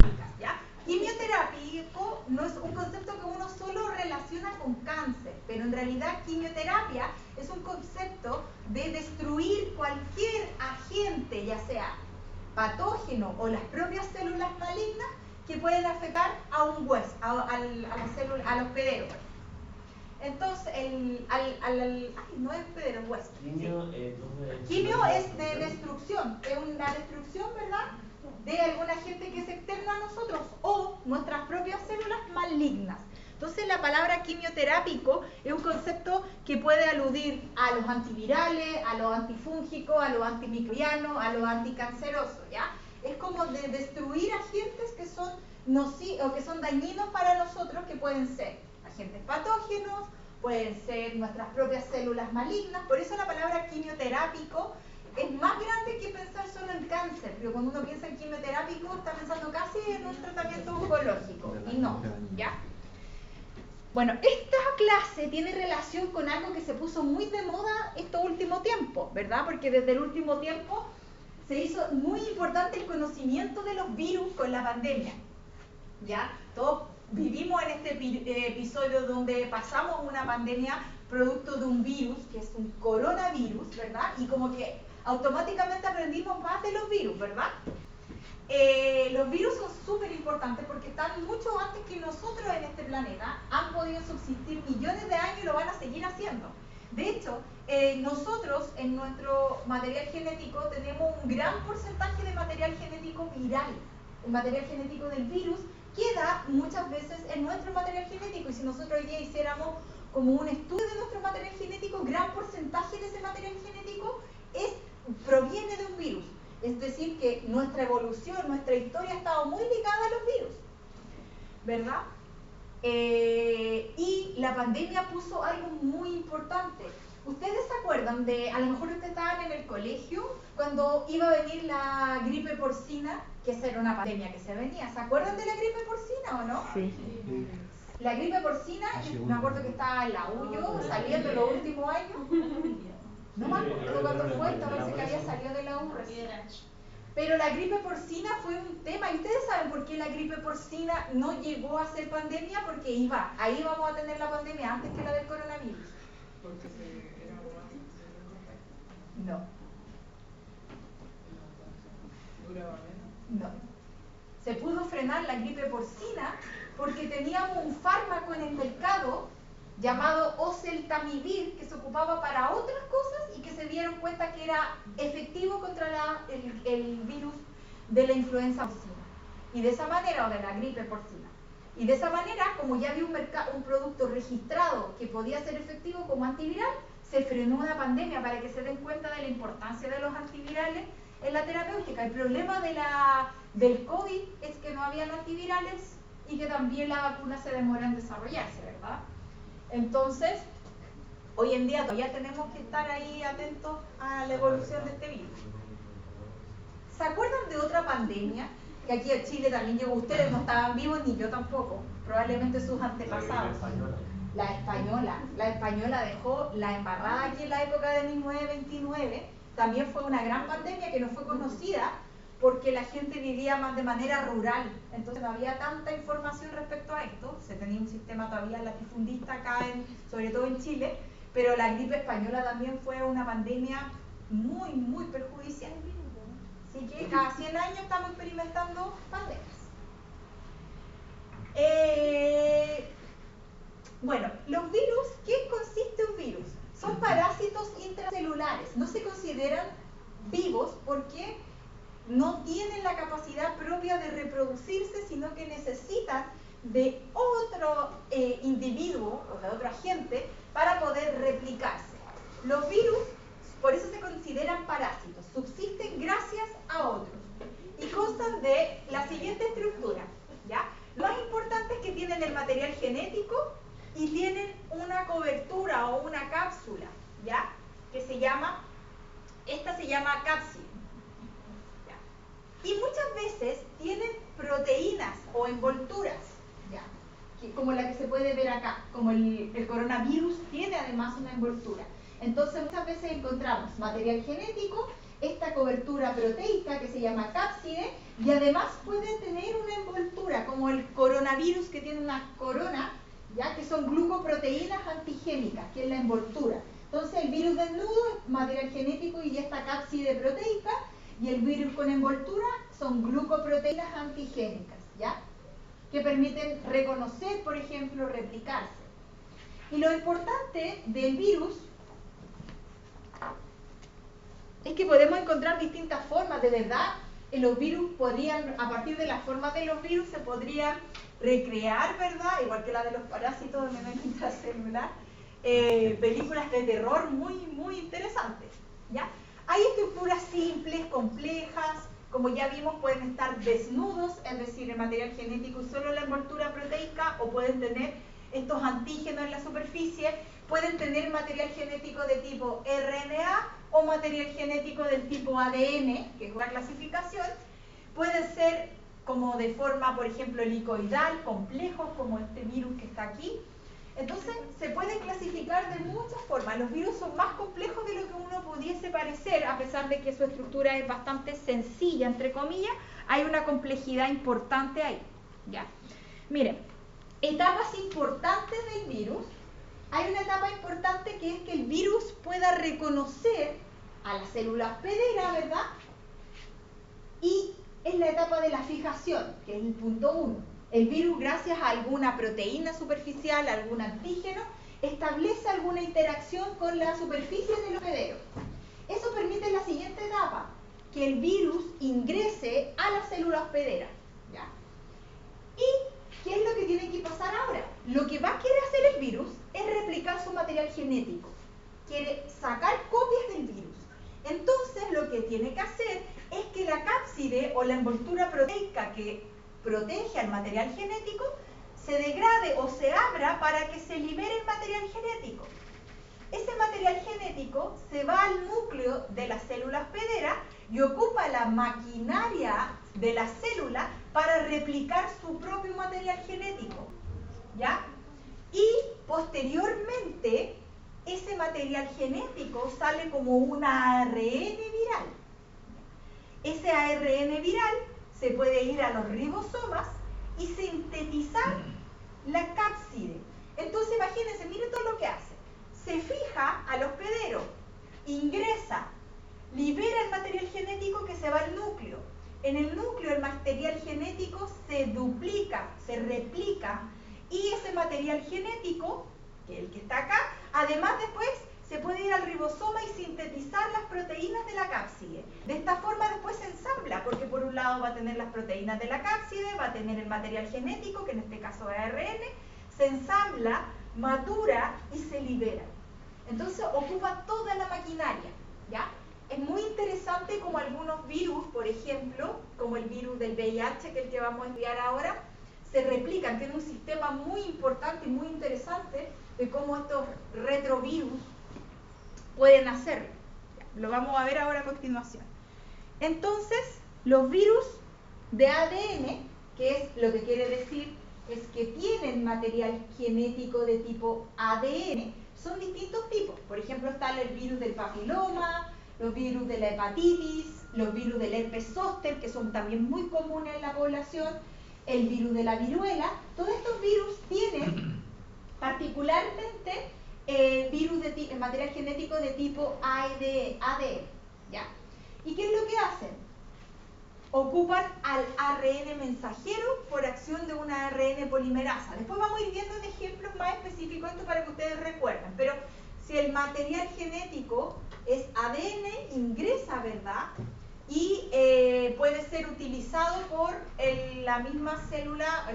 químicas, ¿ya? Quimioterápico no es un concepto que uno solo relaciona con cáncer, pero en realidad quimioterapia es un concepto de destruir cualquier agente, ya sea patógeno o las propias células malignas, que pueden afectar a un hueso, al hospedero. Entonces, no es hospedero, es hueso. Quimio es de destrucción, es una destrucción, ¿verdad?, de algún agente que es externo a nosotros o nuestras propias células malignas. Entonces la palabra quimioterápico es un concepto que puede aludir a los antivirales, a los antifúngicos, a los antimicrobianos, a los anticancerosos, ¿ya? Es como de destruir agentes que son nocivos o que son dañinos para nosotros, que pueden ser agentes patógenos, pueden ser nuestras propias células malignas. Por eso la palabra quimioterápico es más grande que pensar solo en cáncer, pero cuando uno piensa en quimioterápico está pensando casi en un tratamiento oncológico, y no, ¿ya? Bueno, esta clase tiene relación con algo que se puso muy de moda estos últimos tiempos, ¿verdad? Porque desde el último tiempo se hizo muy importante el conocimiento de los virus con la pandemia, ¿ya? Todos vivimos en este episodio donde pasamos una pandemia producto de un virus, que es un coronavirus, ¿verdad? Y como que automáticamente aprendimos más de los virus, ¿verdad? Los virus son súper importantes porque están mucho antes que nosotros en este planeta, han podido subsistir millones de años y lo van a seguir haciendo. De hecho, nosotros en nuestro material genético tenemos un gran porcentaje de material genético viral. El material genético del virus queda muchas veces en nuestro material genético, y si nosotros hoy día hiciéramos como un estudio de nuestro material genético, gran porcentaje de ese material genético proviene de un virus. Es decir, que nuestra evolución, nuestra historia ha estado muy ligada a los virus, ¿verdad? Y la pandemia puso algo muy importante. ¿Ustedes se acuerdan de, a lo mejor ustedes estaban en el colegio, cuando iba a venir la gripe porcina, que esa era una pandemia que se venía? ¿Se acuerdan de la gripe porcina o no? Sí. La gripe porcina, me acuerdo que estaba en la UYO, saliendo los últimos años. No me acuerdo cuándo fue, parece que había salido de la U recién. Pero la gripe porcina fue un tema, y ustedes saben por qué la gripe porcina no llegó a ser pandemia, porque ahí vamos a tener la pandemia antes que la del coronavirus. Porque era más No. duraba menos. No. Se pudo frenar la gripe porcina porque teníamos un fármaco en el mercado llamado oseltamivir, que se ocupaba para otras cosas y que se dieron cuenta que era efectivo contra el virus de la influenza porcina. Y de esa manera, o de la gripe porcina. Y de esa manera, como ya había un producto registrado que podía ser efectivo como antiviral, se frenó una pandemia para que se den cuenta de la importancia de los antivirales en la terapéutica. El problema del COVID es que no habían antivirales y que también la vacuna se demora en desarrollarse, ¿verdad? Entonces, hoy en día todavía tenemos que estar ahí atentos a la evolución de este virus. ¿Se acuerdan de otra pandemia? Que aquí en Chile también llegó, ustedes no estaban vivos ni yo tampoco, probablemente sus antepasados. La española dejó la embarrada aquí en la época de 1929. También fue una gran pandemia que no fue conocida porque la gente vivía más de manera rural, entonces no había tanta información respecto a esto. Se tenía un sistema todavía latifundista acá, sobre todo en Chile, pero la gripe española también fue una pandemia muy, muy perjudicial. Así que cada 100 años estamos experimentando pandemias. Bueno, los virus, ¿qué consiste un virus? Son parásitos intracelulares, no se consideran vivos porque no tienen la capacidad propia de reproducirse, sino que necesitan de otro individuo o de otro agente para poder replicarse. Los virus, por eso se consideran parásitos, subsisten gracias a otros y constan de la siguiente estructura, ¿ya? Lo más importante es que tienen el material genético y tienen una cobertura o una cápsula, ¿ya? Que se llama cápside. Y muchas veces tienen proteínas o envolturas, ¿ya? Como la que se puede ver acá, como el coronavirus tiene además una envoltura. Entonces muchas veces encontramos material genético, esta cobertura proteica que se llama cápside, y además puede tener una envoltura coronavirus que tiene una corona, ya que son glucoproteínas antigénicas, que es la envoltura. Entonces el virus desnudo es material genético y esta cápside proteica, y el virus con envoltura son glucoproteínas antigénicas, ¿ya? Que permiten reconocer, por ejemplo, replicarse. Y lo importante del virus es que podemos encontrar distintas formas, de verdad. Los virus podrían, a partir de las formas de los virus, se podrían recrear, ¿verdad? Igual que la de los parásitos de manera intracelular. Películas de terror muy interesantes, ¿ya? Hay estructuras simples, complejas, como ya vimos, pueden estar desnudos, es decir, el material genético y solo la envoltura proteica, o pueden tener estos antígenos en la superficie, pueden tener material genético de tipo RNA o material genético del tipo ADN, que es una clasificación, pueden ser como de forma, por ejemplo, helicoidal, complejos, como este virus que está aquí. Entonces, se pueden clasificar de muchas formas. Los virus son más complejos de lo que uno pudiese parecer, a pesar de que su estructura es bastante sencilla, entre comillas, hay una complejidad importante ahí, ¿ya? Miren, etapas importantes del virus. Hay una etapa importante que es que el virus pueda reconocer a la célula hospedera, ¿verdad? Y es la etapa de la fijación, que es el punto 1. El virus, gracias a alguna proteína superficial, algún antígeno, establece alguna interacción con la superficie del hospedero. Eso permite la siguiente etapa, que el virus ingrese a la célula hospedera, ¿ya? ¿Y qué es lo que tiene que pasar ahora? Lo que va a querer hacer el virus es replicar su material genético. Quiere sacar copias del virus. Entonces, lo que tiene que hacer es que la cápside o la envoltura proteica que protege al material genético se degrade o se abra para que se libere el material genético. Ese material genético se va al núcleo de la célula hospedera y ocupa la maquinaria de la célula para replicar su propio material genético, ¿ya? Y posteriormente ese material genético sale como un ARN viral. Ese ARN viral se puede ir a los ribosomas y sintetizar la cápside. Entonces imagínense, miren todo lo que hace. Se fija al hospedero, ingresa, libera el material genético que se va al núcleo. En el núcleo el material genético se duplica, se replica, y ese material genético, que es el que está acá, además después se puede ir al ribosoma y sintetizar las proteínas de la cápside. De esta forma después se ensambla, porque por un lado va a tener las proteínas de la cápside, va a tener el material genético, que en este caso es ARN, se ensambla, madura y se libera. Entonces ocupa toda la maquinaria, ¿ya? Es muy interesante como algunos virus, por ejemplo, como el virus del VIH, que es el que vamos a estudiar ahora, se replican. Tiene un sistema muy importante y muy interesante de cómo estos retrovirus pueden hacerlo. Lo vamos a ver ahora a continuación. Entonces, los virus de ADN, que es lo que quiere decir, es que tienen material genético de tipo ADN, son distintos tipos. Por ejemplo, está el virus del papiloma, los virus de la hepatitis, los virus del herpes zóster, que son también muy comunes en la población, el virus de la viruela. Todos estos virus tienen particularmente virus de material genético de tipo ADN, ¿ya? ¿Y qué es lo que hacen? Ocupan al ARN mensajero por acción de una ARN polimerasa. Después vamos a ir viendo en ejemplos más específicos esto para que ustedes recuerden, pero si el material genético es ADN, ingresa, ¿verdad? Y puede ser utilizado por la misma célula,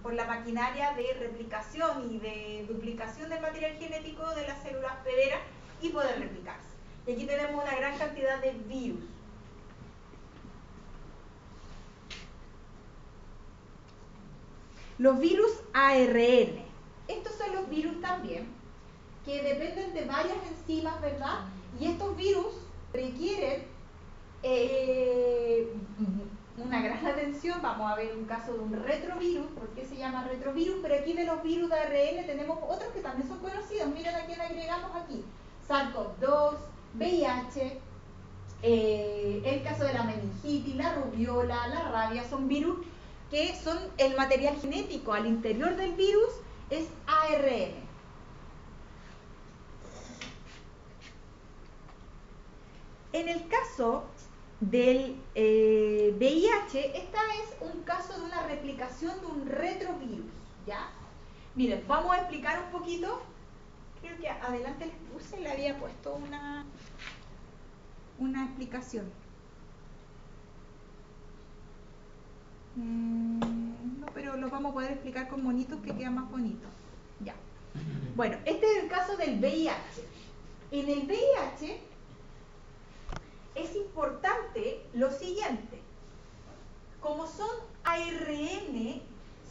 por la maquinaria de replicación y de duplicación del material genético de la célula hospedera y poder replicarse. Y aquí tenemos una gran cantidad de virus. Los virus ARN. Estos son los virus también, que dependen de varias enzimas, ¿verdad? Y estos virus requieren una gran atención. Vamos a ver un caso de un retrovirus. ¿Por qué se llama retrovirus? Pero aquí de los virus de ARN tenemos otros que también son conocidos. Miren a quién agregamos aquí. SARS-CoV-2, VIH, el caso de la meningitis, la rubiola, la rabia, son virus que son el material genético al interior del virus, es ARN. En el caso del VIH, esta es un caso de una replicación de un retrovirus, ¿ya? Miren, vamos a explicar un poquito. Creo que adelante les puse, le había puesto una explicación. No, pero lo vamos a poder explicar con monitos que queda más bonito. Ya. Bueno, este es el caso del VIH. En el VIH es importante lo siguiente. Como son ARN,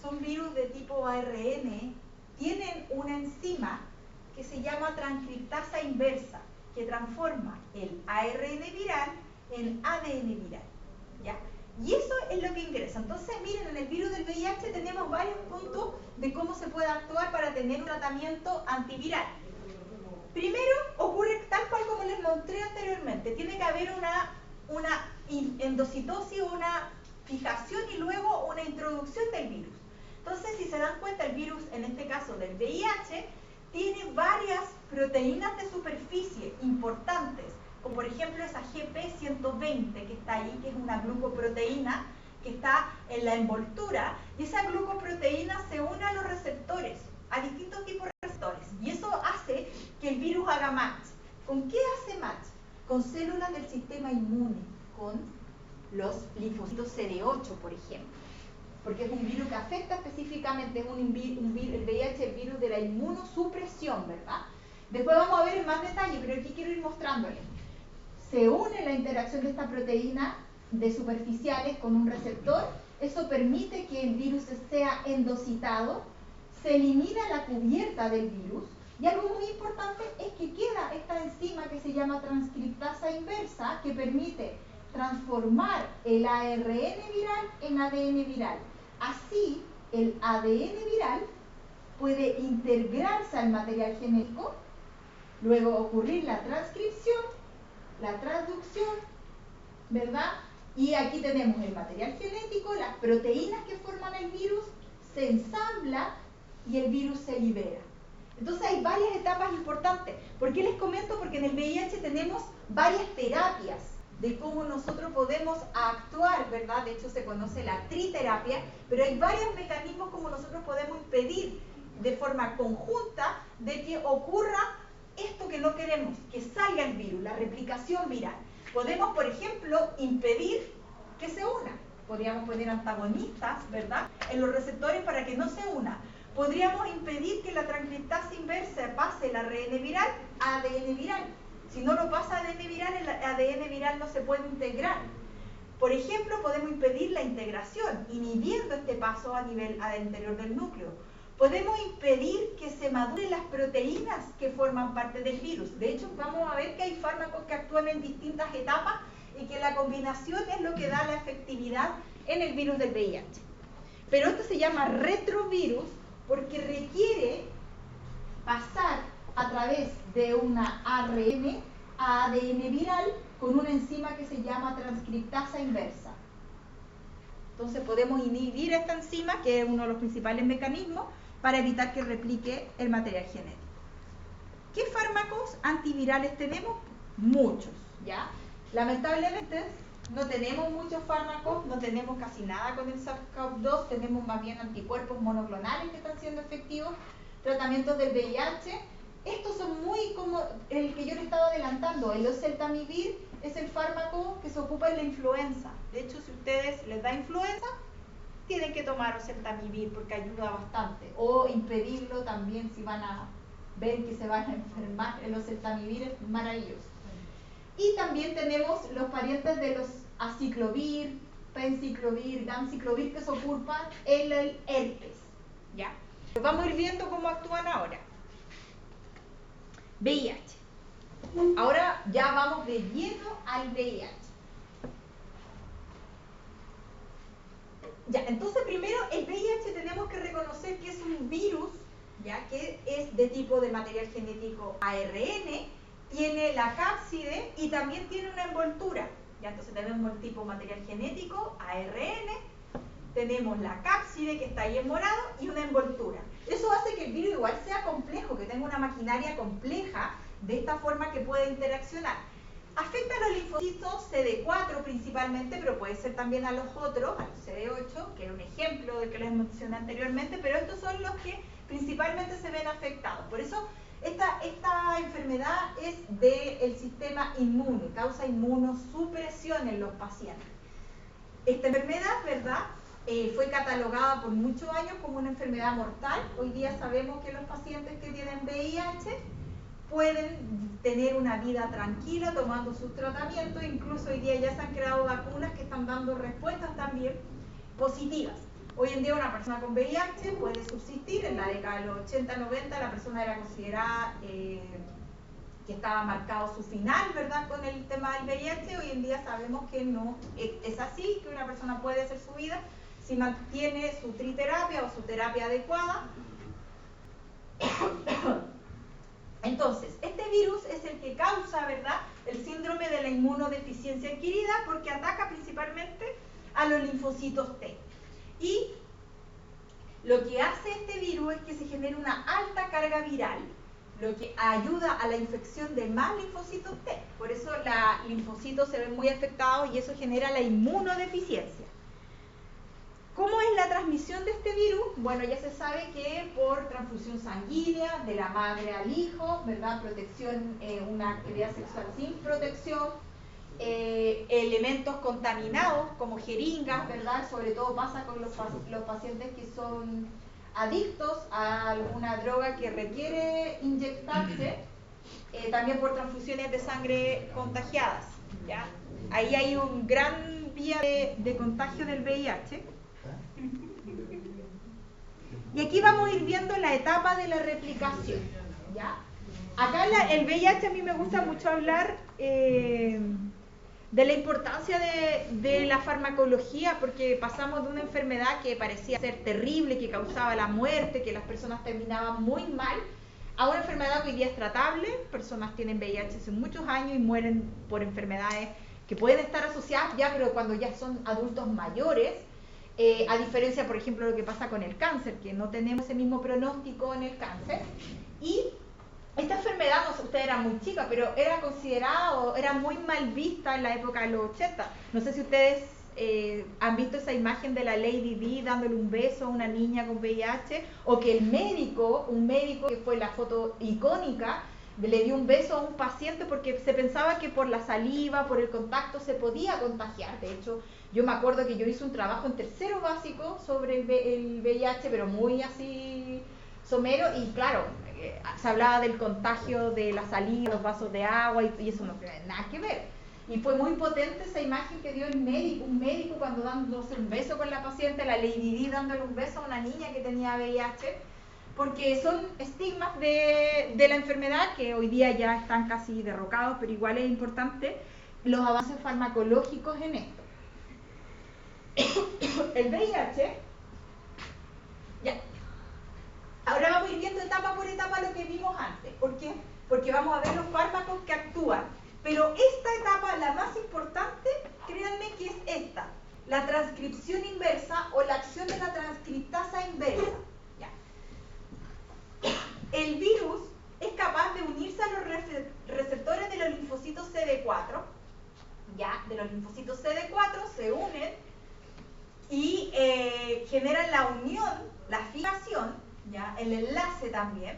son virus de tipo ARN, tienen una enzima que se llama transcriptasa inversa, que transforma el ARN viral en ADN viral, ¿ya? Y eso es lo que ingresa. Entonces, miren, en el virus del VIH tenemos varios puntos de cómo se puede actuar para tener un tratamiento antiviral. Primero, ocurre tal cual como les mostré anteriormente. Tiene que haber una endocitosis, una fijación y luego una introducción del virus. Entonces, si se dan cuenta, el virus, en este caso del VIH, tiene varias proteínas de superficie importantes, como por ejemplo esa GP120 que está ahí, que es una glucoproteína que está en la envoltura, y esa glucoproteína se une a los receptores, a distintos tipos de receptores, y eso hace que el virus haga match. ¿Con qué hace match? Con células del sistema inmune, con los linfocitos CD8, por ejemplo, porque es un virus que afecta específicamente, es el VIH es el virus de la inmunosupresión, ¿verdad? Después vamos a ver en más detalle, pero aquí quiero ir mostrándoles. Se une la interacción de esta proteína de superficiales con un receptor, eso permite que el virus sea endocitado, se elimina la cubierta del virus, y algo muy importante es que queda esta enzima que se llama transcriptasa inversa, que permite transformar el ARN viral en ADN viral. Así, el ADN viral puede integrarse al material genético, luego ocurrir la transcripción, la transducción, ¿verdad? Y aquí tenemos el material genético, las proteínas que forman el virus, se ensambla y el virus se libera. Entonces hay varias etapas importantes. ¿Por qué les comento? Porque en el VIH tenemos varias terapias de cómo nosotros podemos actuar, ¿verdad? De hecho se conoce la triterapia, pero hay varios mecanismos como nosotros podemos impedir de forma conjunta de que ocurra esto que no queremos, que salga el virus, la replicación viral. Podemos, por ejemplo, impedir que se una. Podríamos poner antagonistas, ¿verdad?, en los receptores para que no se una. Podríamos impedir que la transcriptasa inversa pase el ARN viral a ADN viral. Si no lo pasa a ADN viral, el ADN viral no se puede integrar. Por ejemplo, podemos impedir la integración, inhibiendo este paso a nivel al interior del núcleo. Podemos impedir que se maduren las proteínas que forman parte del virus. De hecho, vamos a ver que hay fármacos que actúan en distintas etapas y que la combinación es lo que da la efectividad en el virus del VIH. Pero esto se llama retrovirus porque requiere pasar a través de una ARN a ADN viral con una enzima que se llama transcriptasa inversa. Entonces podemos inhibir esta enzima, que es uno de los principales mecanismos, para evitar que replique el material genético. ¿Qué fármacos antivirales tenemos? Muchos, ¿ya? Lamentablemente no tenemos muchos fármacos, no tenemos casi nada con el SARS-CoV-2, tenemos más bien anticuerpos monoclonales que están siendo efectivos, tratamientos del VIH. Estos son muy como el que yo les estaba adelantando, el oseltamivir es el fármaco que se ocupa en la influenza. De hecho, si ustedes les da influenza, tienen que tomar oseltamivir porque ayuda bastante. O impedirlo también si van a ver que se van a enfermar. El oseltamivir es maravilloso. Y también tenemos los parientes de los aciclovir, penciclovir, ganciclovir que se ocupan en el herpes, ¿ya? Vamos a ir viendo cómo actúan ahora. VIH. Ahora ya vamos de lleno al VIH. Ya, entonces primero el VIH tenemos que reconocer que es un virus, ya que es de tipo de material genético ARN, tiene la cápside y también tiene una envoltura. Ya, entonces tenemos el tipo material genético ARN tenemos la cápside que está ahí en morado y una envoltura. Eso hace que el virus igual sea complejo, que tenga una maquinaria compleja, de esta forma que pueda interaccionar. Afecta a los linfocitos CD4 principalmente, pero puede ser también a los otros, a los CD8, que es un ejemplo del que les mencioné anteriormente, pero estos son los que principalmente se ven afectados. Por eso esta enfermedad es del sistema inmune, causa inmunosupresión en los pacientes. Esta enfermedad, ¿verdad?, fue catalogada por muchos años como una enfermedad mortal. Hoy día sabemos que los pacientes que tienen VIH pueden tener una vida tranquila tomando sus tratamientos. Incluso hoy día ya se han creado vacunas que están dando respuestas también positivas. Hoy en día una persona con VIH puede subsistir. En la década de los 80-90 la persona era considerada que estaba marcado su final, ¿verdad?, con el tema del VIH. Hoy en día sabemos que no es así, que una persona puede hacer su vida si mantiene su triterapia o su terapia adecuada. Entonces, este virus es el que causa, ¿verdad?, el síndrome de la inmunodeficiencia adquirida, porque ataca principalmente a los linfocitos T. Y lo que hace este virus es que se genera una alta carga viral, lo que ayuda a la infección de más linfocitos T. Por eso los linfocitos se ven muy afectados y eso genera la inmunodeficiencia. ¿Cómo es la transmisión de este virus? Bueno, ya se sabe que por transfusión sanguínea de la madre al hijo, ¿verdad?, protección, una actividad sexual sin protección, elementos contaminados como jeringas, ¿verdad?, sobre todo pasa con los pacientes que son adictos a alguna droga que requiere inyectarse, también por transfusiones de sangre contagiadas, ¿ya? Ahí hay un gran vía de contagio del VIH. Y aquí vamos a ir viendo la etapa de la replicación, ¿ya? Acá el VIH a mí me gusta mucho hablar de la importancia de la farmacología, porque pasamos de una enfermedad que parecía ser terrible, que causaba la muerte, que las personas terminaban muy mal, a una enfermedad que hoy día es tratable. Personas tienen VIH hace muchos años y mueren por enfermedades que pueden estar asociadas ya, pero cuando ya son adultos mayores. A diferencia, por ejemplo, de lo que pasa con el cáncer, que no tenemos ese mismo pronóstico en el cáncer. Y esta enfermedad, no sé, usted era muy chica, pero era considerada o era muy mal vista en la época de los 80. No sé si ustedes han visto esa imagen de la Lady Di dándole un beso a una niña con VIH, o que un médico que fue la foto icónica, le dio un beso a un paciente porque se pensaba que por la saliva, por el contacto se podía contagiar. De hecho, yo me acuerdo que yo hice un trabajo en tercero básico sobre el VIH, pero muy así somero, y claro, se hablaba del contagio de la saliva, los vasos de agua, y eso no tiene nada que ver. Y fue muy potente esa imagen que dio un médico cuando dándose un beso con la paciente, la Lady Di dándole un beso a una niña que tenía VIH, porque son estigmas de la enfermedad que hoy día ya están casi derrocados, pero igual es importante los avances farmacológicos en esto. El VIH, ya. Ahora vamos a ir viendo etapa por etapa lo que vimos antes. ¿Por qué? Porque vamos a ver los fármacos que actúan. Pero esta etapa, la más importante, créanme que es esta: la transcripción inversa o la acción de la transcriptasa inversa. Ya. El virus es capaz de unirse a los receptores de los linfocitos CD4. Ya, de los linfocitos CD4 se unen y generan la unión, la fijación, ¿ya?, el enlace también,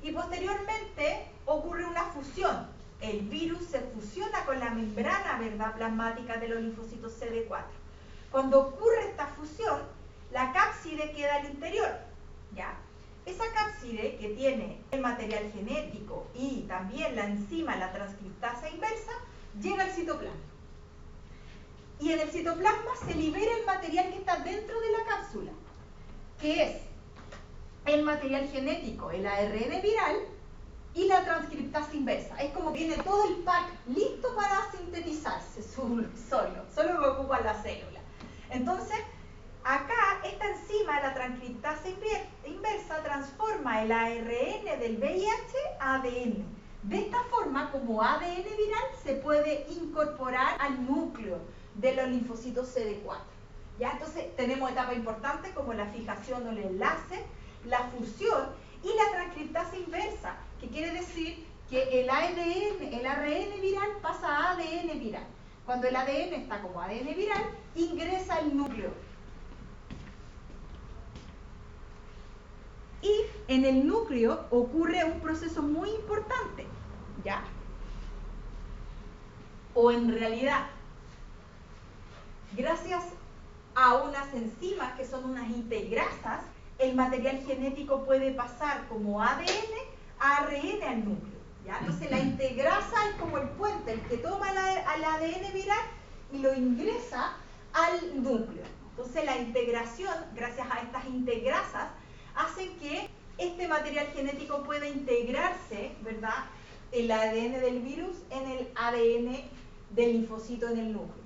y posteriormente ocurre una fusión. El virus se fusiona con la membrana, ¿verdad?, plasmática de los linfocitos CD4. Cuando ocurre esta fusión, la cápside queda al interior, ¿ya? Esa cápside, que tiene el material genético y también la enzima, la transcriptasa inversa, llega al citoplasma. Y en el citoplasma se libera el material que está dentro de la cápsula, que es el material genético, el ARN viral y la transcriptasa inversa. Es como que tiene todo el pack listo para sintetizarse solo que ocupa la célula. Entonces, acá esta enzima, la transcriptasa inversa, transforma el ARN del VIH a ADN. De esta forma, como ADN viral, se puede incorporar al núcleo de los linfocitos CD4. ¿Ya? Entonces tenemos etapas importantes como la fijación o el enlace, la fusión y la transcriptasa inversa, que quiere decir que el ARN viral pasa a ADN viral. Cuando el ADN está como ADN viral, ingresa al núcleo. Y en el núcleo ocurre un proceso muy importante, ¿ya? O en realidad, gracias a unas enzimas que son unas integrasas, el material genético puede pasar como ADN a ARN al núcleo, ¿ya? Entonces la integrasa es como el puente, el que toma al ADN viral y lo ingresa al núcleo. Entonces la integración, gracias a estas integrasas, hacen que este material genético pueda integrarse, ¿verdad?, el ADN del virus en el ADN del linfocito en el núcleo.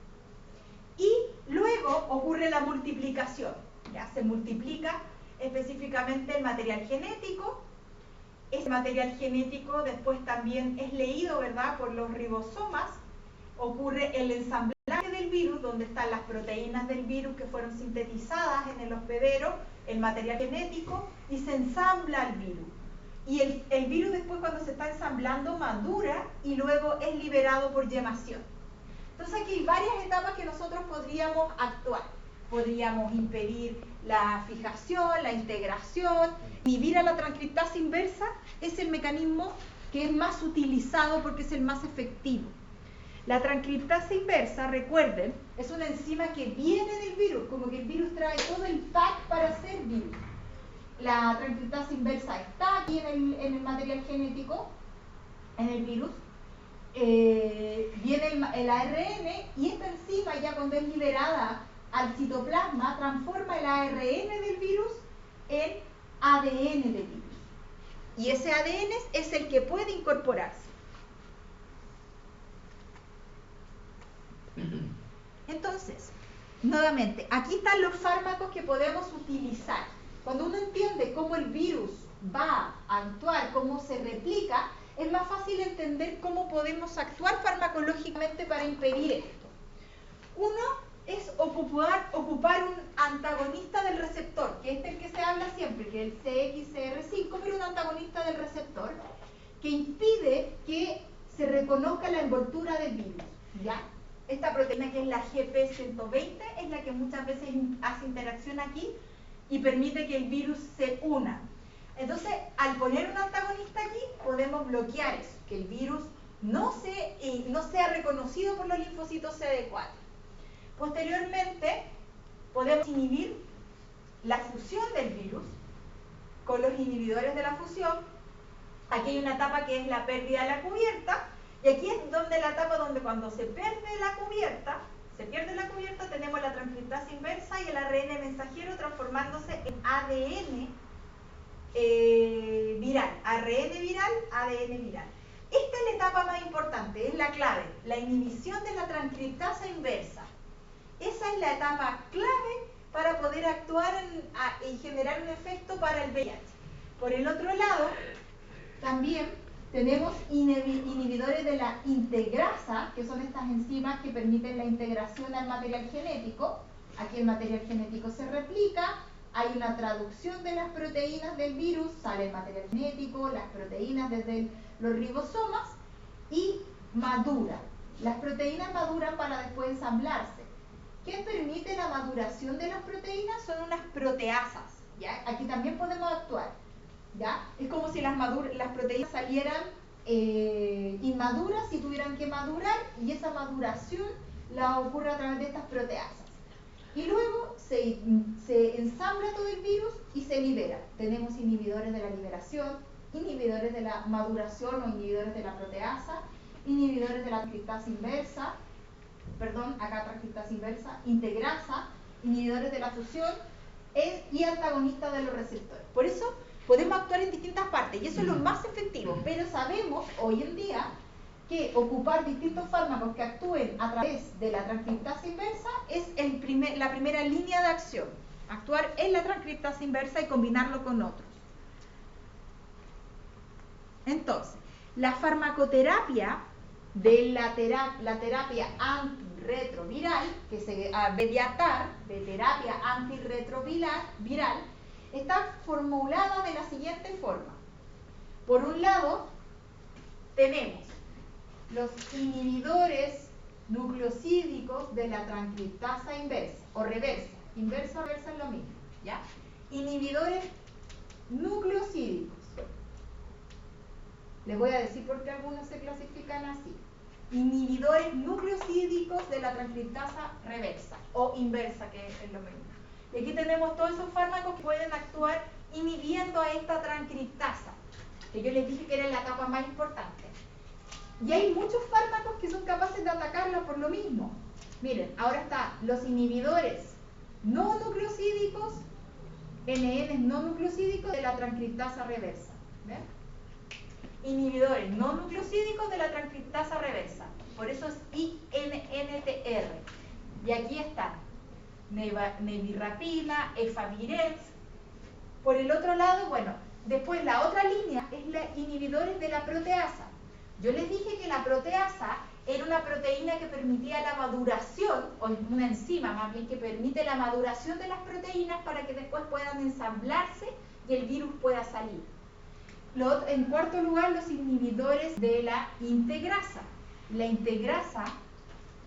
Y luego ocurre la multiplicación, ¿ya? Se multiplica específicamente el material genético. Ese material genético después también es leído, ¿verdad?, por los ribosomas. Ocurre el ensamblaje del virus, donde están las proteínas del virus que fueron sintetizadas en el hospedero, el material genético, y se ensambla el virus. Y el virus después, cuando se está ensamblando, madura y luego es liberado por yemación. Entonces aquí hay varias etapas que nosotros podríamos actuar. Podríamos impedir la fijación, la integración, inhibir a la transcriptasa inversa. Es el mecanismo que es más utilizado porque es el más efectivo. La transcriptasa inversa, recuerden, es una enzima que viene del virus, como que el virus trae todo el pack para ser virus. La transcriptasa inversa está aquí en el material genético, en el virus. Viene el ARN y esta enzima, ya cuando es liberada al citoplasma, transforma el ARN del virus en ADN del virus. Y ese ADN es el que puede incorporarse. Entonces, nuevamente, aquí están los fármacos que podemos utilizar. Cuando uno entiende cómo el virus va a actuar, cómo se replica, es más fácil entender cómo podemos actuar farmacológicamente para impedir esto. Uno es ocupar un antagonista del receptor, que es el que se habla siempre, que es el CXCR5, pero un antagonista del receptor que impide que se reconozca la envoltura del virus, ¿ya? Esta proteína, que es la GP120, es la que muchas veces hace interacción aquí y permite que el virus se una. Entonces, al poner un antagonista aquí, podemos bloquear eso, que el virus no sea reconocido por los linfocitos CD4. Posteriormente, podemos inhibir la fusión del virus con los inhibidores de la fusión. Aquí hay una etapa que es la pérdida de la cubierta, y aquí es donde la etapa donde cuando se pierde la cubierta, tenemos la transcriptasa inversa y el ARN mensajero transformándose en ADN viral, ARN viral, ADN viral. Esta es la etapa más importante, es la clave, la inhibición de la transcriptasa inversa. Esa es la etapa clave para poder actuar y generar un efecto para el VIH. Por el otro lado, también tenemos inhibidores de la integrasa, que son estas enzimas que permiten la integración al material genético. Aquí el material genético se replica, hay una traducción de las proteínas del virus, sale el material genético, las proteínas desde los ribosomas y madura. Las proteínas maduran para después ensamblarse. ¿Qué permite la maduración de las proteínas? Son unas proteasas, ¿ya? Aquí también podemos actuar, ¿ya? Es como si las proteínas salieran inmaduras y tuvieran que madurar, y esa maduración la ocurre a través de estas proteasas. Y luego se ensambla todo el virus y se libera. Tenemos inhibidores de la liberación, inhibidores de la maduración o inhibidores de la proteasa, inhibidores de la transcriptasa inversa, transcriptasa inversa, integrasa, inhibidores de la fusión y antagonistas de los receptores. Por eso podemos actuar en distintas partes y eso es lo más efectivo, pero sabemos hoy en día que ocupar distintos fármacos que actúen a través de la transcriptasa inversa es la primera línea de acción. Actuar en la transcriptasa inversa y combinarlo con otros. Entonces, la farmacoterapia de la terapia antirretroviral, que se Bediatar, de terapia antirretroviral, está formulada de la siguiente forma. Por un lado, tenemos los inhibidores nucleosídicos de la transcriptasa inversa o reversa. Inversa o reversa es lo mismo, ¿ya? Inhibidores nucleosídicos. Les voy a decir por qué algunos se clasifican así. Inhibidores nucleosídicos de la transcriptasa reversa o inversa, que es lo mismo. Y aquí tenemos todos esos fármacos que pueden actuar inhibiendo a esta transcriptasa, que yo les dije que era la etapa más importante. Y hay muchos fármacos que son capaces de atacarla por lo mismo. Miren, ahora están los inhibidores no nucleosídicos, NN no nucleosídicos de la transcriptasa reversa. ¿Ven? Inhibidores no nucleosídicos de la transcriptasa reversa. Por eso es INNTR. Y aquí está nevirapina, efavirenz. Por el otro lado, bueno, después la otra línea es los inhibidores de la proteasa. Yo les dije que la proteasa era una proteína que permitía la maduración, o una enzima más bien, que permite la maduración de las proteínas para que después puedan ensamblarse y el virus pueda salir. En cuarto lugar, los inhibidores de la integrasa. La integrasa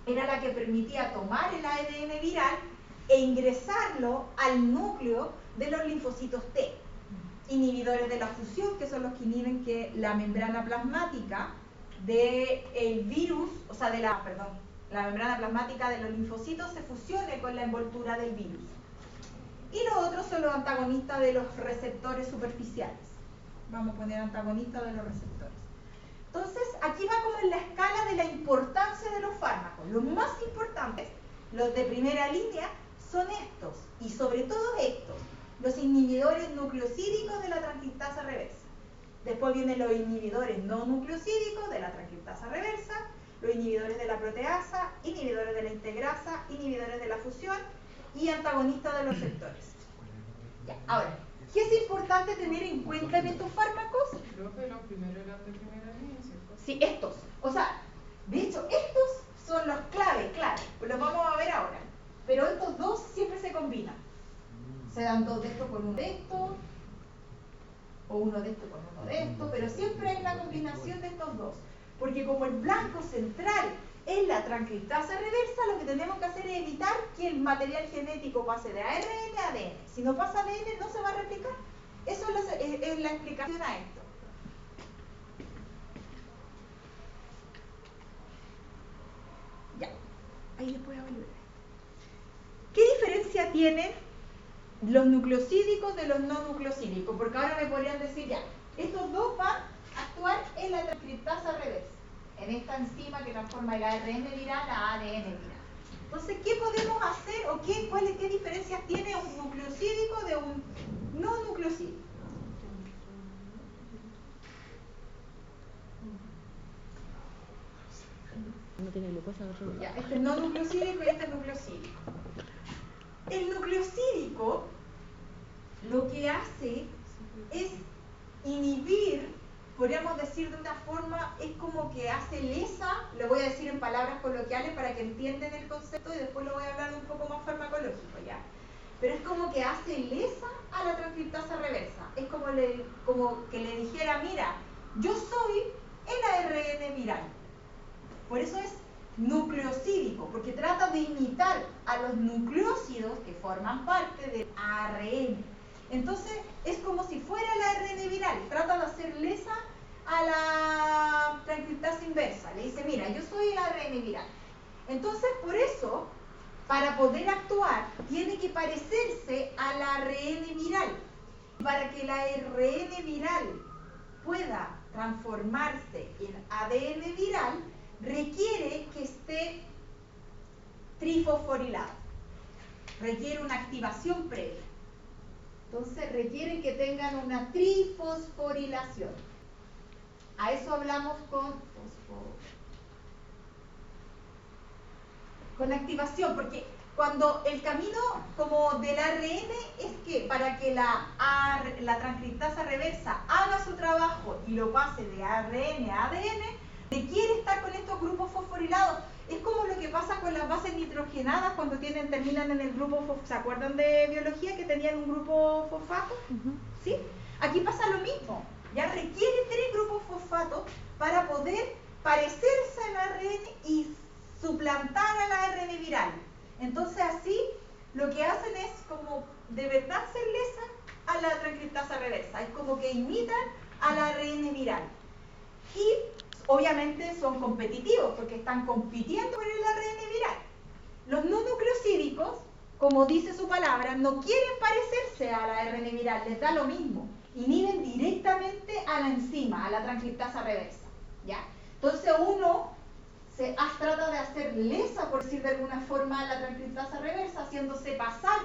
era la que permitía tomar el ARN viral e ingresarlo al núcleo de los linfocitos T. Inhibidores de la fusión, que son los que inhiben que la membrana plasmática del virus, o sea, la membrana plasmática de los linfocitos se fusione con la envoltura del virus. Y los otros son los antagonistas de los receptores superficiales. Vamos a poner antagonistas de los receptores. Entonces, aquí va como en la escala de la importancia de los fármacos. Los más importantes, los de primera línea, son estos, y sobre todo estos, los inhibidores nucleosídicos de la transcriptasa reversa. Después vienen los inhibidores no nucleosídicos de la transcriptasa reversa, los inhibidores de la proteasa, inhibidores de la integrasa, inhibidores de la fusión y antagonistas de los receptores. Ya, ahora, ¿qué es importante tener en cuenta en estos fármacos? Creo que los primeros eran de primera línea, ¿cierto? Sí, estos. O sea, de hecho, estos son los clave, los vamos a ver ahora. Pero estos dos siempre se combinan. Se dan dos de estos con uno de estos, o uno de estos con uno de estos, pero siempre hay una combinación de estos dos. Porque como el blanco central es la transcriptasa reversa, lo que tenemos que hacer es evitar que el material genético pase de ARN a ADN. Si no pasa ADN, no se va a replicar. Eso es la explicación a esto. Ya, ahí después voy a volver. ¿Qué diferencia tienen los nucleosídicos de los no nucleosídicos? Porque ahora me podrían decir ya, estos dos van a actuar en la transcriptasa reversa, en esta enzima que transforma el ARN viral a ADN viral. Entonces, ¿qué podemos hacer o qué diferencias tiene un nucleosídico de un no nucleosídico? No tiene glucosa, otro. Ya, este es no nucleosídico y este es nucleosídico. El nucleosídico lo que hace es inhibir, podríamos decir de una forma, es como que hace lesa, lo voy a decir en palabras coloquiales para que entiendan el concepto y después lo voy a hablar un poco más farmacológico, ¿ya? Pero es como que hace lesa a la transcriptasa reversa. Es como que le dijera, mira, yo soy el ARN viral. Por eso es nucleosídico, porque trata de imitar a los nucleósidos que forman parte del ARN. Entonces, es como si fuera el ARN viral, trata de hacer lesa a la transcriptasa inversa. Le dice, mira, yo soy el ARN viral. Entonces, por eso, para poder actuar, tiene que parecerse al ARN viral. Para que el ARN viral pueda transformarse en ADN viral, requiere que esté trifosforilado. Requiere una activación previa. Entonces requieren que tengan una trifosforilación. A eso hablamos con activación, porque cuando el camino como del ARN es que para que la transcriptasa reversa haga su trabajo y lo pase de ARN a ADN, requiere estar con estos grupos fosforilados. Es como lo que pasa con las bases nitrogenadas cuando terminan en el grupo fosfato. ¿Se acuerdan de biología que tenían un grupo fosfato? ¿Sí? Aquí pasa lo mismo. Ya requiere 3 grupos fosfatos para poder parecerse al ARN y suplantar al ARN viral. Entonces así lo que hacen es como de verdad ser lesa a la transcriptasa reversa. Es como que imitan al ARN viral. Y obviamente son competitivos porque están compitiendo por el ARN viral. Los no nucleosídicos, como dice su palabra, no quieren parecerse al ARN viral, les da lo mismo. Inhiben directamente a la enzima, a la transcriptasa reversa. ¿Ya? Entonces uno trata de hacer lesa, por decir de alguna forma, a la transcriptasa reversa, haciéndose pasar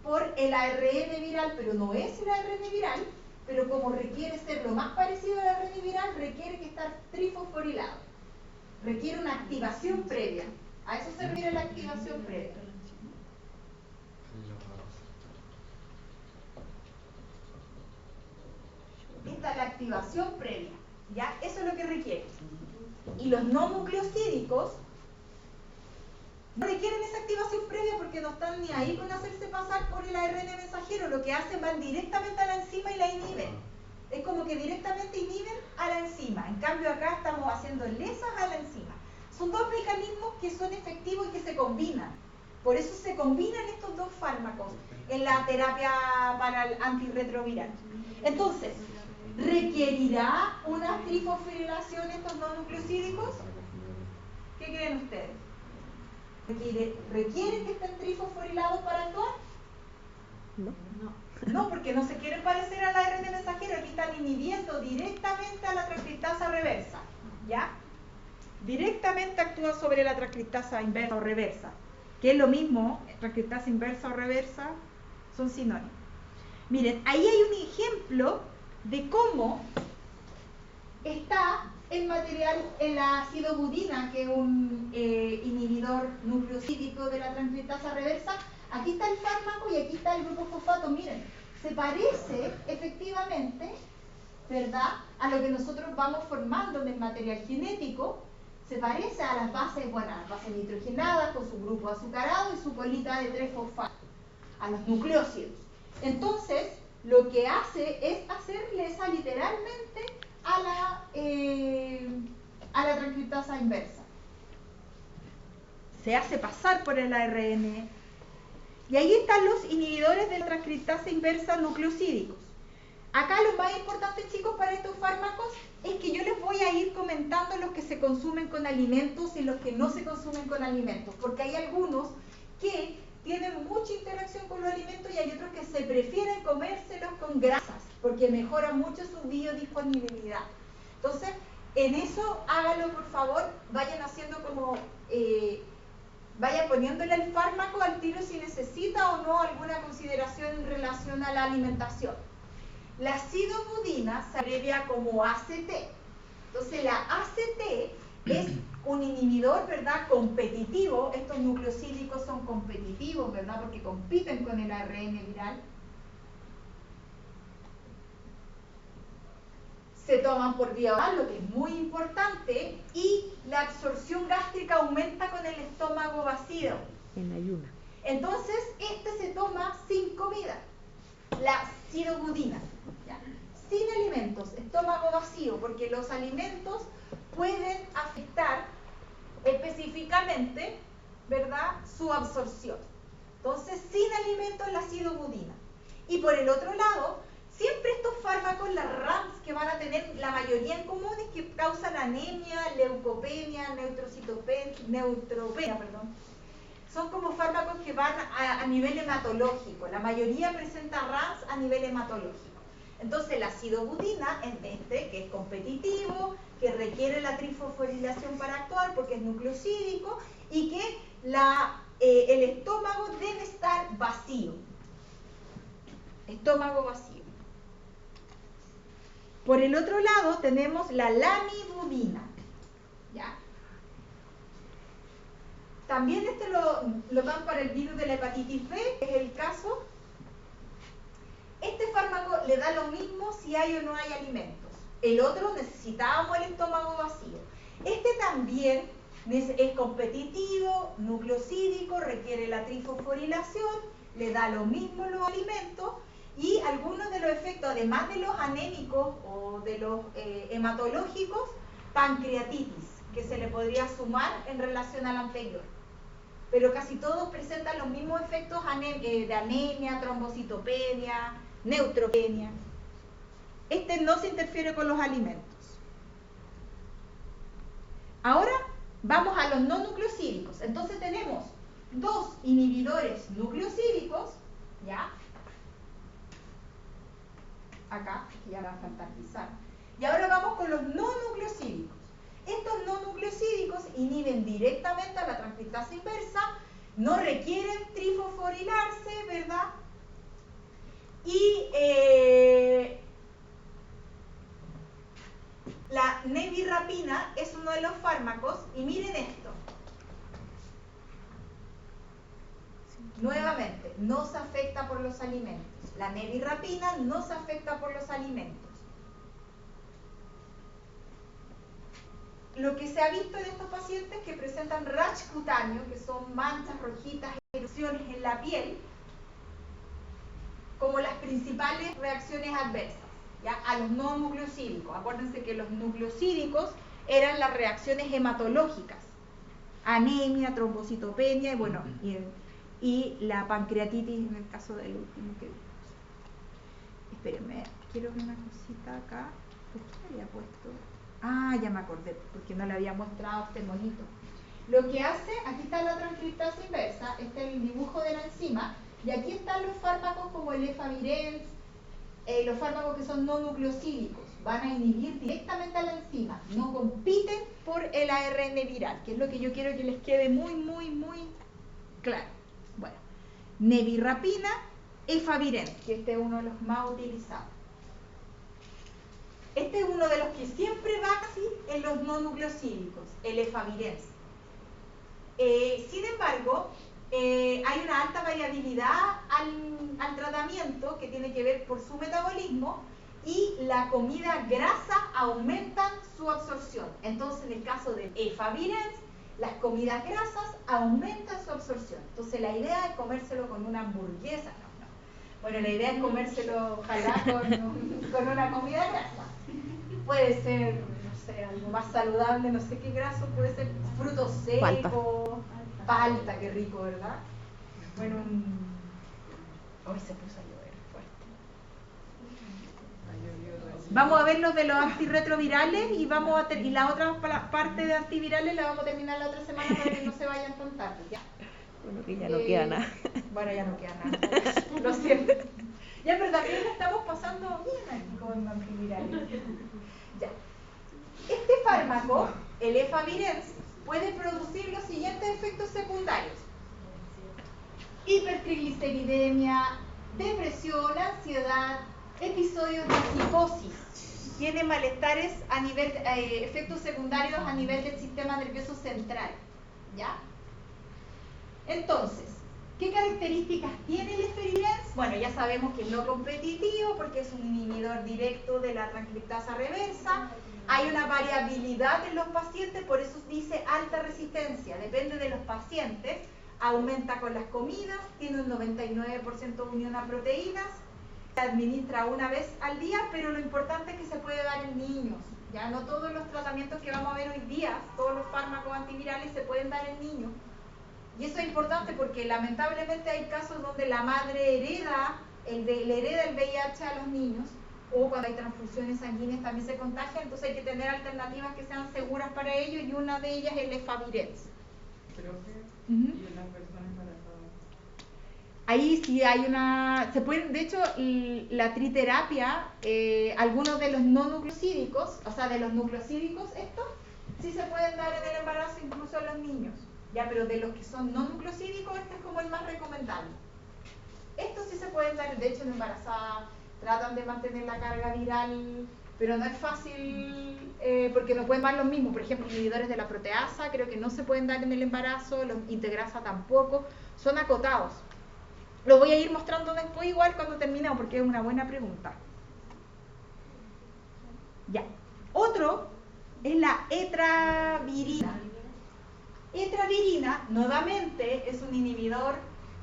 por el ARN viral, pero no es el ARN viral, pero como requiere ser lo más parecido al ARN viral, requiere que estar trifosforilado. Requiere una activación previa. A eso se refiere la activación previa. Esta es la activación previa. ¿Ya? Eso es lo que requiere. Y los no nucleosídicos no requieren esa activación previa porque no están ni ahí con hacerse pasar por el ARN mensajero. Lo que hacen, van directamente a la enzima y la inhiben. Es como que directamente inhiben a la enzima. En cambio acá estamos haciendo lesas a la enzima. Son 2 mecanismos que son efectivos y que se combinan. Por eso se combinan estos 2 fármacos en la terapia para el antirretroviral. Entonces, ¿requerirá una trifosforilación estos no nucleosídicos? ¿Qué creen ustedes? ¿Requieren que estén trifosforilados para actuar? No, porque no se quieren parecer al ARN mensajero. Aquí están inhibiendo directamente a la transcriptasa reversa. ¿Ya? Directamente actúa sobre la transcriptasa inversa o reversa. Que es lo mismo, transcriptasa inversa o reversa son sinónimos. Miren, ahí hay un ejemplo de cómo está el material en la ácido budina, que es un inhibidor nucleosídico de la transcriptasa reversa. Aquí está el fármaco y aquí está el grupo fosfato. Miren, se parece efectivamente, ¿verdad?, a lo que nosotros vamos formando en el material genético. Se parece a las bases, bueno, a las bases nitrogenadas con su grupo azucarado y su colita de 3 fosfato, a los nucleósidos. Entonces, lo que hace es hacer lesa literalmente a la transcriptasa inversa. Se hace pasar por el ARN. Y ahí están los inhibidores de la transcriptasa inversa nucleosídicos. Acá lo más importante, chicos, para estos fármacos es que yo les voy a ir comentando los que se consumen con alimentos y los que no se consumen con alimentos, porque hay algunos que tienen mucha interacción con los alimentos y hay otros que se prefieren comérselos con grasas, porque mejora mucho su biodisponibilidad. Entonces, en eso háganlo, por favor, vayan haciendo como... vayan poniéndole el fármaco al tiro si necesita o no alguna consideración en relación a la alimentación. La acidobudina se abrevia como ACT. Entonces la ACT es un inhibidor, ¿verdad?, competitivo. Estos nucleosídicos son competitivos, ¿verdad?, porque compiten con el ARN viral. Se toman por vía oral, lo que es muy importante, y la absorción gástrica aumenta con el estómago vacío. En ayuna. Entonces, este se toma sin comida, la acidobudina, ¿ya?, sin alimentos, estómago vacío, porque los alimentos pueden afectar específicamente, ¿verdad?, su absorción. Entonces, sin alimentos, la acidobudina. Y por el otro lado, siempre estos fármacos, las RAMs, que van a tener la mayoría en común es que causan anemia, leucopenia, neutropenia, son como fármacos que van a nivel hematológico. La mayoría presenta RAMs a nivel hematológico. Entonces la acidobudina es que es competitivo, que requiere la trifosforilación para actuar porque es nucleosídico y que el estómago debe estar vacío. Estómago vacío. Por el otro lado tenemos la lamivudina, ¿ya? También este lo dan para el virus de la hepatitis B, que es el caso. Este fármaco le da lo mismo si hay o no hay alimentos. El otro necesitábamos el estómago vacío. Este también Es competitivo, nucleosídico, requiere la trifosforilación, le da lo mismo los alimentos y algunos de los efectos, además de los anémicos o de los hematológicos, pancreatitis, que se le podría sumar en relación al anterior. Pero casi todos presentan los mismos efectos de anemia, trombocitopenia, neutropenia. Este no se interfiere con los alimentos. Ahora vamos a los no nucleosídicos. Entonces tenemos dos inhibidores nucleosídicos, ¿ya? Acá, aquí ya va a faltar pisar. Y ahora vamos con los no nucleosídicos. Estos no nucleosídicos inhiben directamente a la transcriptasa inversa, no requieren trifosforilarse, ¿verdad? Y la nevirapina es uno de los fármacos, y miren esto. Nuevamente, no se afecta por los alimentos. La nevirapina no se afecta por los alimentos. Lo que se ha visto en estos pacientes que presentan rash cutáneo, que son manchas rojitas, erupciones en la piel, como las principales reacciones adversas, ¿ya? A los no nucleosídicos. Acuérdense que los nucleosídicos eran las reacciones hematológicas, anemia, trombocitopenia y bueno, y la pancreatitis en el caso del último que vimos. Espérenme, quiero ver una cosita acá. ¿Por qué me había puesto? Ah, ya me acordé, porque no le había mostrado este monito. Lo que hace, aquí está la transcriptasa inversa, este es el dibujo de la enzima, y aquí están los fármacos como el efavirenz, los fármacos que son no nucleosídicos, van a inhibir directamente a la enzima, no compiten por el ARN viral, que es lo que yo quiero que les quede muy claro. Bueno, nevirapina, efavirenz, que este es uno de los más utilizados. Este es uno de los que siempre va así en los no nucleosídicos, el efavirenz. Sin embargo, hay una alta variabilidad al tratamiento que tiene que ver por su metabolismo y la comida grasa aumentan su absorción. Entonces, en el caso del efavirenz, las comidas grasas aumentan su absorción. Entonces, la idea es comérselo con una hamburguesa. No. Bueno, la idea es comérselo, ojalá, con una comida grasa. Puede ser, no sé, algo más saludable, no sé qué graso, puede ser frutos secos, palta, qué rico, ¿verdad? Bueno, hoy se puso a llover fuerte. Vamos a ver los de los antirretrovirales y y la otra parte de antivirales la vamos a terminar la otra semana para que no se vayan tan tarde, ¿ya? Bueno, que ya no queda nada. Bueno, ya no queda nada, lo siento. Ya es verdad que estamos pasando bien aquí con antivirales. Ya. Este fármaco, el efavirenz, puede producir los siguientes efectos secundarios: hipertrigliceridemia, depresión, ansiedad, episodios de psicosis. Tiene malestares a nivel, efectos secundarios a nivel del sistema nervioso central, ¿ya? Entonces, ¿qué características tiene el efavirenz? Bueno, ya sabemos que es no competitivo porque es un inhibidor directo de la transcriptasa reversa. Hay una variabilidad en los pacientes, por eso dice alta resistencia. Depende de los pacientes, aumenta con las comidas, tiene un 99% de unión a proteínas, se administra una vez al día, pero lo importante es que se puede dar en niños. Ya no todos los tratamientos que vamos a ver hoy día, todos los fármacos antivirales se pueden dar en niños. Y eso es importante porque lamentablemente hay casos donde la madre le hereda el VIH a los niños, o cuando hay transfusiones sanguíneas también se contagia, entonces hay que tener alternativas que sean seguras para ellos y una de ellas es el efavirenz. ¿Y en las personas embarazadas? Ahí sí hay de hecho, la triterapia, algunos de los no nucleosídicos, o sea, de los nucleosídicos estos, sí se pueden dar en el embarazo, incluso en los niños. Ya, pero de los que son no nucleosídicos, este es como el más recomendable. Estos sí se pueden dar, de hecho en embarazadas tratan de mantener la carga viral, pero no es fácil porque no pueden dar los mismos. Por ejemplo, inhibidores de la proteasa creo que no se pueden dar en el embarazo, los integrasa tampoco, son acotados. Lo voy a ir mostrando después igual cuando terminemos porque es una buena pregunta. Ya. Otro es la etravirina. Etravirina, nuevamente, es un inhibidor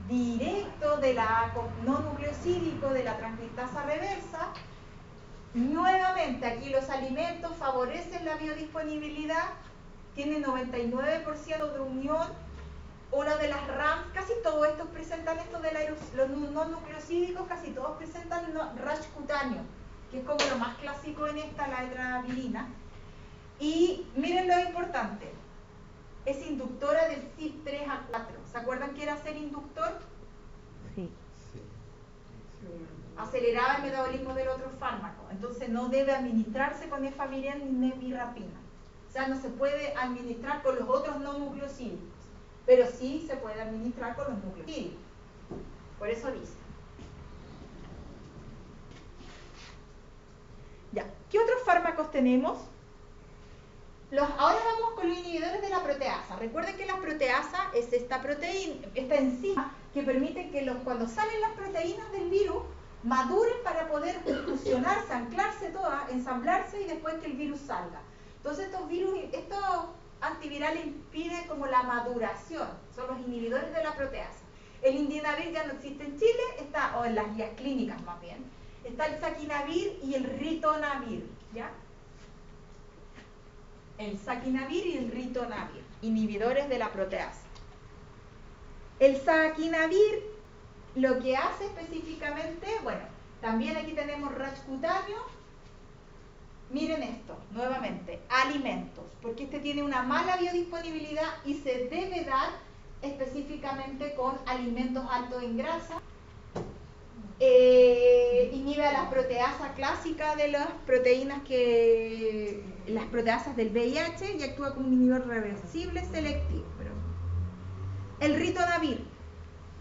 directo de la no nucleosídico de la transcriptasa reversa. Nuevamente, aquí los alimentos favorecen la biodisponibilidad, tienen 99% de unión. Una de las RAMs, casi todos estos presentan esto de los no nucleosídicos, casi todos presentan rash cutáneo, que es como lo más clásico en esta, la etravirina. Y miren lo importante, es inductora del CYP3A4. ¿Se acuerdan que era ser inductor? Sí. Aceleraba el metabolismo del otro fármaco, entonces no debe administrarse con efavirenz ni nevirapina. O sea, no se puede administrar con los otros no nucleosídicos, pero sí se puede administrar con los nucleosídicos. Por eso dice. Ya, ¿qué otros fármacos tenemos? Ahora vamos con los inhibidores de la proteasa. Recuerden que la proteasa es esta proteína, esta enzima que permite que cuando salen las proteínas del virus maduren para poder fusionarse, anclarse todas, ensamblarse y después que el virus salga. Entonces estos antivirales impiden como la maduración, son los inhibidores de la proteasa. El indinavir ya no existe en Chile, o en las guías clínicas más bien. Está el saquinavir y el ritonavir, ¿ya? El saquinavir y el ritonavir, inhibidores de la proteasa. El saquinavir lo que hace específicamente, bueno, también aquí tenemos rash cutáneo. Miren esto, nuevamente, alimentos, porque este tiene una mala biodisponibilidad y se debe dar específicamente con alimentos altos en grasa. Inhibe a la proteasa clásica de las proteínas las proteasas del VIH y actúa como un inhibidor reversible selectivo. El ritonavir,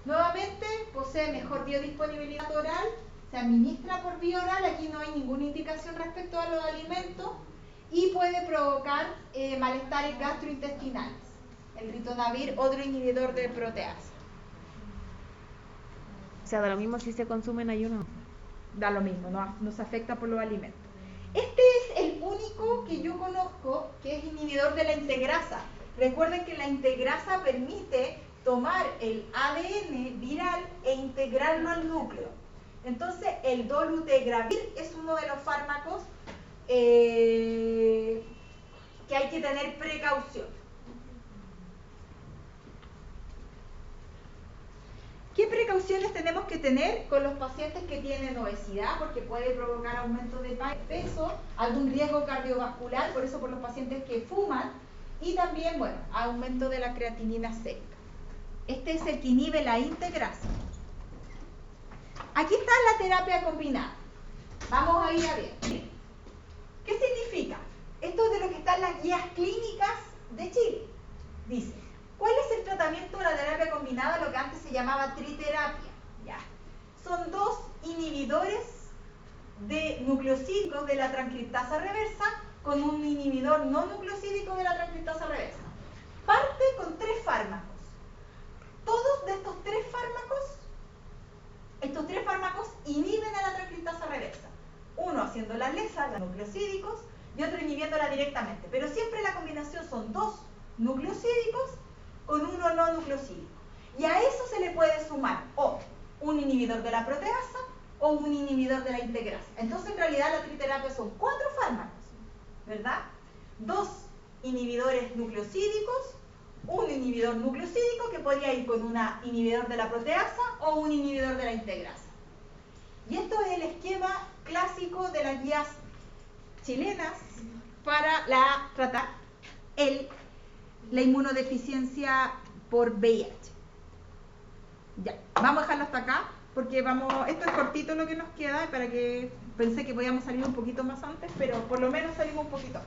nuevamente, posee mejor biodisponibilidad oral, se administra por vía oral, aquí no hay ninguna indicación respecto a los alimentos y puede provocar malestares gastrointestinales. El ritonavir, otro inhibidor de proteasa. O sea, da lo mismo si se consume en ayuno. Da lo mismo, no se afecta por los alimentos. Este es el único que yo conozco que es inhibidor de la integrasa. Recuerden que la integrasa permite tomar el ADN viral e integrarlo al núcleo. Entonces, el dolutegravir es uno de los fármacos que hay que tener precaución. ¿Qué precauciones tenemos que tener con los pacientes que tienen obesidad? Porque puede provocar aumento de peso, algún riesgo cardiovascular, por eso por los pacientes que fuman, y también, bueno, aumento de la creatinina sérica. Este es el que inhibe la integrasa. Aquí está la terapia combinada. Vamos a ir a ver. ¿Qué significa? Esto es de lo que está en las guías clínicas de Chile. Dice, ¿cuál es el tratamiento de la terapia combinada? Lo que antes se llamaba triterapia. ¿Ya? Son dos inhibidores de nucleosídicos de la transcriptasa reversa con un inhibidor no nucleosídico de la transcriptasa reversa. Parte con 3 fármacos. Todos de estos tres fármacos inhiben a la transcriptasa reversa. Uno haciéndola lesa, los nucleosídicos, y otro inhibiéndola directamente. Pero siempre la combinación son 2 nucleosídicos con uno no nucleosídico. Y a eso se le puede sumar o un inhibidor de la proteasa o un inhibidor de la integrasa. Entonces en realidad la triterapia son 4 fármacos, ¿verdad? 2 inhibidores nucleosídicos, un inhibidor nucleosídico que podría ir con un inhibidor de la proteasa o un inhibidor de la integrasa. Y esto es el esquema clásico de las guías chilenas para tratar la inmunodeficiencia por VIH. Ya, vamos a dejarlo hasta acá porque esto es cortito lo que nos queda, para que pensé que podíamos salir un poquito más antes, pero por lo menos salimos un poquito.